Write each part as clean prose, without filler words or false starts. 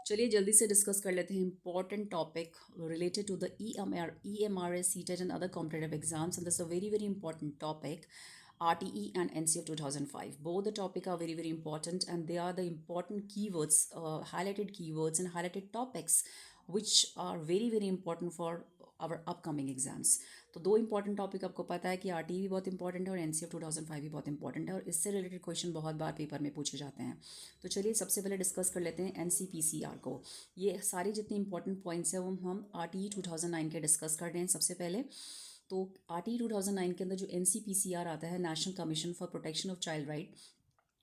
चलिए जल्दी से डिस्कस कर लेते हैं important topic related to the EMRS, CTET and other competitive exams, and this is a very very important topic. RTE and NCF 2005. Both the topic are very very important, and they are the important keywords, highlighted keywords and highlighted topics, which are very very important for our upcoming exams. तो दो important topic आपको पता है कि RTE भी बहुत important है और एनसीएफ 2005 भी बहुत इंपॉर्टेंट है और इससे रिलेटेड क्वेश्चन बहुत बार पेपर में पूछे जाते हैं। तो चलिए सबसे पहले डिस्कस कर लेते हैं एनसीपीसीआर को। ये सारे जितने इंपॉर्टेंट पॉइंट्स हैं वो हम आरटीई 2009 के डिस्कस कर रहे हैं सबसे पहले। तो आरटीई 2009 के अंदर जो एनसीपीसीआर आता है, national commission for protection of child right,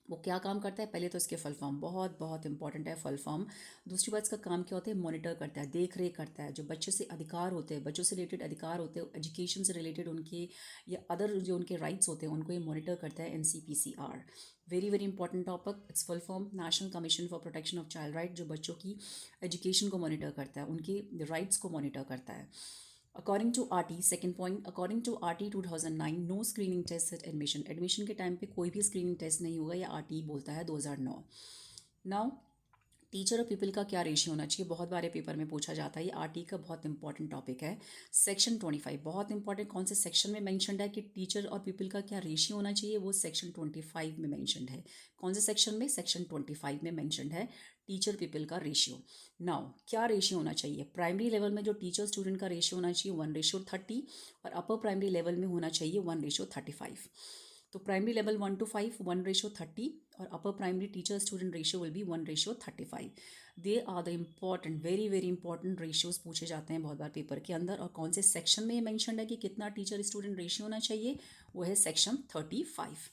वो क्या काम करता है? पहले तो इसके फुल फॉर्म बहुत बहुत इंपॉर्टेंट है फुल फॉर्म। दूसरी बात, इसका काम क्या होता है? मॉनिटर करता है, देख रेख करता है। जो बच्चे से अधिकार होते हैं, बच्चों से रिलेटेड अधिकार होते हैं, एजुकेशन से रिलेटेड उनके या अदर जो उनके राइट्स होते हैं, उनको ये मॉनिटर करता है NCPCR. Very very important topic. It's full form national commission for protection of child right, जो बच्चों की एजुकेशन को मॉनिटर करता है, उनके राइट्स को मॉनिटर करता है। According to RT, second point, according to RT 2009, no screening test at admission. Admission के टाइम पे कोई भी स्क्रीनिंग टेस्ट नहीं होगा, या आरटी बोलता है 2009। नाउ टीचर और पीपल का क्या रेशियो होना चाहिए? बहुत बारे पेपर में पूछा जाता है, ये आरटी का बहुत इंपॉर्टेंट टॉपिक है। सेक्शन 25 बहुत इंपॉर्टेंट। कौन से सेक्शन में मेंशनड है कि टीचर और पीपल का क्या रेशियो होना चाहिए? वो सेक्शन 25 में मेंशनड है। कौन से सेक्शन में? सेक्शन 25 में मेंशनड है टीचर पीपल का रेशियो। नाउ क्या रेशियो होना चाहिए? प्राइमरी लेवल में जो टीचर स्टूडेंट का रेशियो होना चाहिए 1:30, और अपर प्राइमरी लेवल में होना चाहिए 1:35। तो प्राइमरी लेवल 1:5, 1:30, और upper primary teacher student ratio will be 1:35। They are the important, very very important ratios पूछे जाते हैं बहुत बार पेपर के अंदर। और कौन से सेक्शन में ये मैंशन है कि कितना टीचर स्टूडेंट रेशियो होना चाहिए? वो है section 35।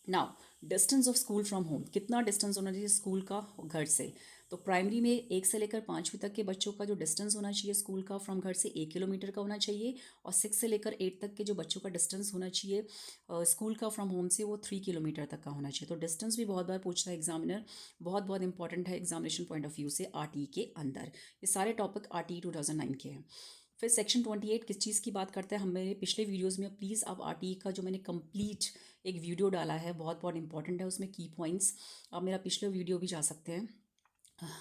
Now distance of school from home, कितना डिस्टेंस होना चाहिए स्कूल का घर से? तो प्राइमरी में 1 से लेकर 5वीं तक के बच्चों का जो डिस्टेंस होना चाहिए स्कूल का फ्रॉम घर से 1 किलोमीटर का होना चाहिए, और 6 से लेकर 8 तक के जो बच्चों का डिस्टेंस होना चाहिए स्कूल का फ्रॉम होम से, वो 3 किलोमीटर तक का होना चाहिए। तो डिस्टेंस भी बहुत बार पूछता है एग्जामिनर, बहुत बहुत इंपॉर्टेंट है एग्जामिनेशन पॉइंट ऑफ व्यू से आरटी के अंदर। ये सारे टॉपिक आरटी 2009 के हैं। फिर सेक्शन 28 किस चीज़ की बात करता है? हम मेरे पिछले वीडियोज़ में, प्लीज़ आप आरटी का जो मैंने कंप्लीट एक वीडियो डाला है, बहुत बहुत इंपॉर्टेंट है, उसमें की पॉइंट्स, आप मेरा पिछले वीडियो भी जा सकते हैं,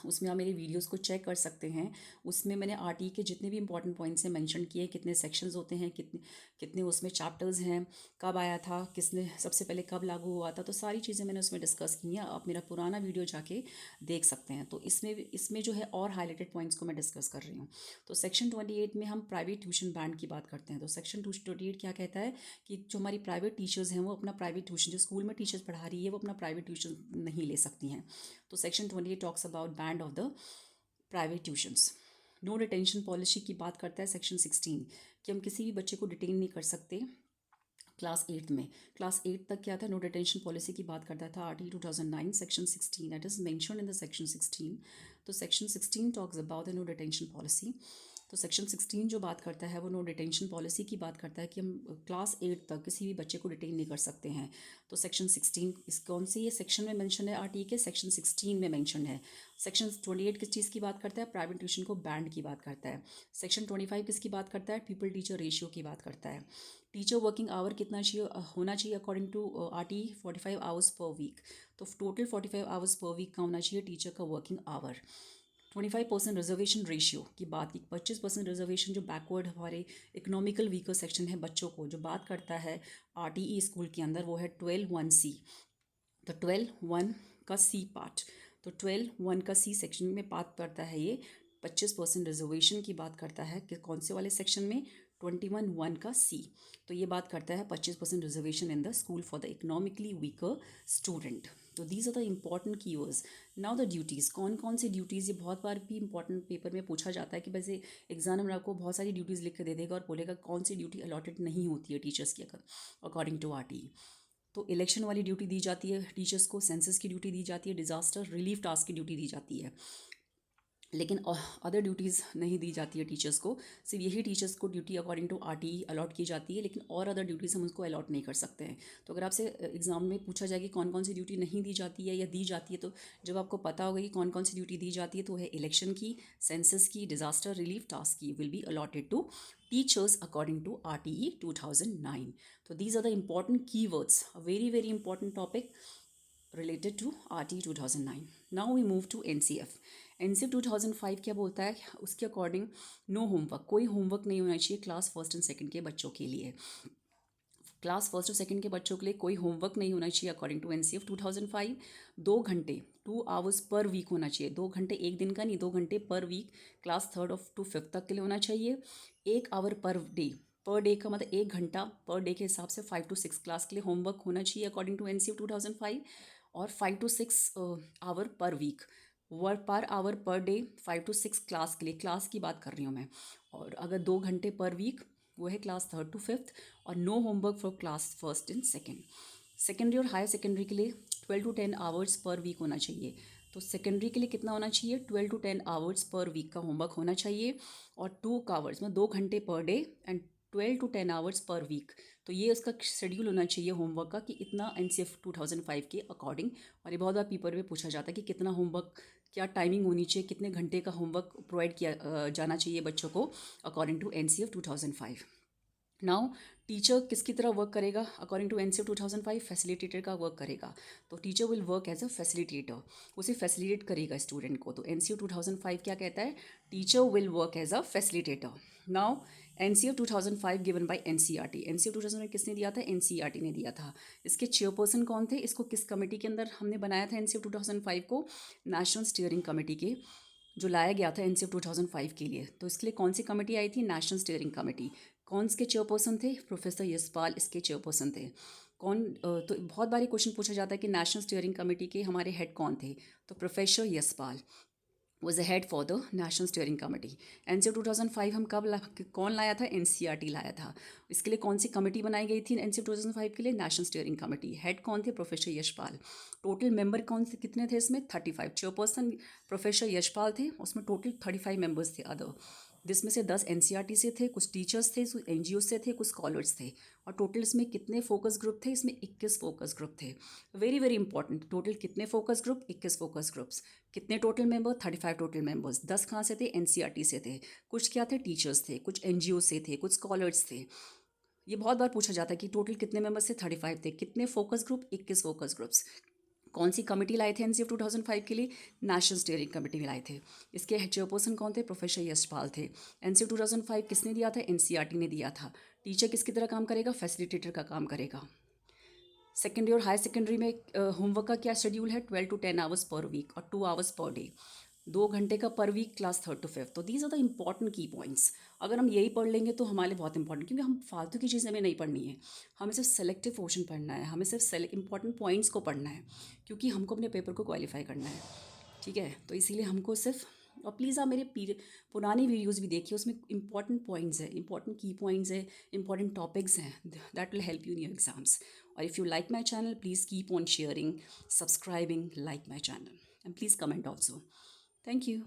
उसमें आप मेरी वीडियोस को चेक कर सकते हैं। उसमें मैंने आरटी के जितने भी इंपॉर्टेंट पॉइंट्स हैं मेंशन किए हैं, कितने सेक्शंस होते हैं, कितने कितने उसमें चैप्टर्स हैं, कब आया था, किसने सबसे पहले कब लागू हुआ था, तो सारी चीज़ें मैंने उसमें डिस्कस की हैं। आप मेरा पुराना वीडियो जाके देख सकते हैं। तो इसमें जो है और हाईलाइटेड पॉइंट्स को मैं डिस्कस कर रही हूँ। तो सेक्शन 28 में हम प्राइवेट ट्यूशन बैंड की बात करते हैं। तो सेक्शन 28 क्या कहता है कि जो हमारी प्राइवेट टीचर्स हैं वो अपना प्राइवेट ट्यूशन, जो स्कूल में टीचर्स पढ़ा रही है, वो अपना प्राइवेट ट्यूशन नहीं ले सकती हैं। तो section 28 talks about band of the private tuitions. No detention policy की बात करता है सेक्शन 16, कि हम किसी भी बच्चे को डिटेन नहीं कर सकते। क्लास 8 में, क्लास 8 तक क्या था? नो डिटेंशन पॉलिसी की बात करता था RT 2009 section 16, that is mentioned in the section 16। तो section 16 talks about the no detention policy. तो सेक्शन 16 जो बात करता है वो नो डिटेंशन पॉलिसी की बात करता है कि हम क्लास 8 तक किसी भी बच्चे को डिटेन नहीं कर सकते हैं। तो सेक्शन 16 इस कौन से ये सेक्शन में मेंशन है? आरटी के सेक्शन 16 में मेंशन है। सेक्शन 28 किस चीज़ की बात करता है? प्राइवेट ट्यूशन को बैंड की बात करता है। सेक्शन 25 किसकी बात करता है? पीपल टीचर रेशियो की बात करता है। टीचर वर्किंग आवर कितना चाहिए होना चाहिए according to RT? 45 hours per week. तो टोटल 45 आवर्स पर वीक का होना चाहिए टीचर का वर्किंग आवर। 25% रिजर्वेशन रेशियो की बात की, 25% रिजर्वेशन जो बैकवर्ड हमारे इकोनॉमिकल वीकर सेक्शन है बच्चों को जो बात करता है आरटीई स्कूल के अंदर, वो है 12(1)(c). तो 12(1) का सी पार्ट, तो 12(1) का सी सेक्शन में बात करता है ये 25% रिजर्वेशन की बात करता है कि कौन से वाले सेक्शन में? 21(1) का सी। तो ये बात करता है 25% reservation in the school for the economically weaker student. तो these are the important keywords. Now the duties, कौन कौन सी ड्यूटीज़, ये बहुत बार भी इंपॉर्टेंट पेपर में पूछा जाता है कि वैसे एग्जाम में आपको बहुत सारी ड्यूटीज़ लिख के दे देगा और बोलेगा कौन सी ड्यूटी अलॉटेड नहीं होती है टीचर्स की अकॉर्डिंग टू आरटी। तो इलेक्शन वाली ड्यूटी दी जाती है टीचर्स को, सेंसस की ड्यूटी दी जाती है, डिजास्टर रिलीफ टास्क की ड्यूटी दी जाती है, लेकिन अदर ड्यूटीज़ नहीं दी जाती है टीचर्स को। सिर्फ यही टीचर्स को duty according to RTE allot की जाती है, लेकिन और अदर ड्यूटीज़ हम उसको अलॉट नहीं कर सकते हैं। तो अगर आपसे एग्जाम में पूछा जाए कि कौन कौन सी ड्यूटी नहीं दी जाती है या दी जाती है, तो जब आपको पता होगा कि कौन कौन सी ड्यूटी दी जाती है, तो है इलेक्शन की, सेंसस की, डिजास्टर रिलीफ टास्क की will be allotted to teachers according to RTE 2009. So these are the important keywords, a very very important topic related to RTE 2009. Now we move to NCF. NCF 2005 क्या बोलता है, उसके according no homework, कोई homework नहीं होना चाहिए class first and second के बच्चों के लिए। क्लास फर्स्ट और सेकंड के बच्चों के लिए कोई होमवर्क नहीं होना चाहिए अकॉर्डिंग टू एनसीएफ 2005। 2 घंटे 2 आवर्स पर वीक होना चाहिए, 2 घंटे एक दिन का नहीं, 2 घंटे per week class third of to fifth तक के लिए होना चाहिए। 1 आवर पर डे का मतलब 1 घंटा पर डे के हिसाब से 5 to 6 क्लास के लिए होमवर्क होना चाहिए अकॉर्डिंग टू एनसीएफ 2005। और 5 to 6 hour per week, work per hour per day 5 to 6 class के लिए, क्लास की बात कर रही हूँ मैं। और अगर 2 घंटे पर वीक वो है क्लास थर्ड टू फिफ्थ। और no homework for class first and second. Secondary और हायर सेकेंडरी के लिए 12 to 10 आवर्स पर वीक होना चाहिए। तो सेकेंडरी के लिए कितना होना चाहिए, 12 to 10 आवर्स पर वीक का होमवर्क होना चाहिए। और 2 आवर्स में 2 घंटे per day and 12 to 10 hours per week. तो ये उसका शेड्यूल होना चाहिए होमवर्क का कि इतना एनसीएफ 2005 के अकॉर्डिंग। और ये बहुत बार पेपर में पूछा जाता है कि कितना होमवर्क, क्या टाइमिंग होनी चाहिए, कितने घंटे का होमवर्क प्रोवाइड किया जाना चाहिए बच्चों को according to NCF 2005। Now teacher किसकी तरह वर्क करेगा अकॉर्डिंग टू एनसीएफ 2005, फैसिलिटेटर का वर्क करेगा। तो teacher will work as a facilitator, उसे फैसिलिटेट करेगा स्टूडेंट को। तो एनसीएफ 2005 क्या कहता है, teacher will work as a facilitator. Now NCF 2005 given by NCERT. NCF 2005 किसने दिया था, एनसीईआरटी ने दिया था। इसके चेयरपर्सन कौन थे, इसको किस कमेटी के अंदर हमने बनाया था एनसीएफ 2005 को, नेशनल स्टीयरिंग कमेटी के, जो लाया गया था एनसीएफ 2005 के लिए। तो इसके लिए कौन सी कमेटी आई थी, नेशनल स्टीयरिंग कमेटी। कौन इसके चेयरपर्सन थे, प्रोफेसर यशपाल इसके चेयरपर्सन थे। तो बहुत बारी क्वेश्चन पूछा जाता है कि नेशनल स्टीयरिंग कमेटी के हमारे हेड कौन थे, तो professor Yashpal was the head for the national steering committee. NCF 2005 हम कौन लाया था, एनसीईआरटी लाया था। इसके लिए कौन सी कमेटी बनाई गई थी एनसीएफ 2005 के लिए, नेशनल स्टीयरिंग कमेटी। हेड कौन थे, प्रोफेसर यशपाल। टोटल मेंबर कौन से कितने थे इसमें, 35। चेयरपर्सन प्रोफेसर यशपाल थे, उसमें टोटल 35 मेंबर्स थे अदर, जिसमें से 10 एनसीईआरटी से थे, कुछ टीचर्स थे, कुछ एनजीओ से थे, कुछ स्कॉलर्स थे। और टोटल इसमें कितने फोकस ग्रुप थे, इसमें 21 फोकस ग्रुप थे। वेरी वेरी इंपॉर्टेंट, टोटल कितने फोकस ग्रुप, 21 फोकस ग्रुप्स। कितने टोटल मेंबर, 35 टोटल मेंबर्स। 10 कहाँ से थे, एनसीईआरटी से थे, कुछ क्या थे, टीचर्स थे, कुछ एनजीओ से थे, कुछ स्कॉलर्स थे। ये बहुत बार पूछा जाता है कि टोटल कितने मेंबर्स थे, 35 थे। कितने फोकस ग्रुप, 21 फोकस ग्रुप्स। कौन सी कमेटी लाए थे एनसीएफ 2005 के लिए, नेशनल स्टीयरिंग कमेटी में लाए थे। इसके चेयरपर्सन कौन थे, प्रोफेसर यशपाल थे। एनसीएफ 2005 किसने दिया था, एनसीईआरटी ने दिया था। टीचर किसकी तरह काम करेगा, फैसिलिटेटर का काम करेगा। सेकेंडरी और हायर सेकेंडरी में होमवर्क का क्या शेड्यूल है, 12 to 10 आवर्स पर वीक और 2 आवर्स पर डे। 2 घंटे का per week class third to fifth. तो दीज आर द इंपॉर्टेंट की पॉइंट्स। अगर हम यही पढ़ लेंगे तो हमारे लिए बहुत इंपॉर्टेंट, क्योंकि हम फालतू की चीज़ हमें नहीं पढ़नी है। हमें सिर्फ सेलेक्टिव पोर्शन पढ़ना है, हमें सिर्फ इंपॉर्टेंट पॉइंट्स को पढ़ना है, क्योंकि हमको अपने पेपर को क्वालिफाई करना है। ठीक है, तो इसीलिए हमको सिर्फ, और प्लीज़ आप मेरे पुरानी वीडियोज़ भी देखिए, उसमें इंपॉर्टेंट पॉइंट्स है, इंपॉर्टेंट की पॉइंट्स है, इंपॉर्टेंट टॉपिक्स हैं, that will help you in your exams. और if you like my channel, please keep on sharing, subscribing, like my channel, and please comment also. Thank you.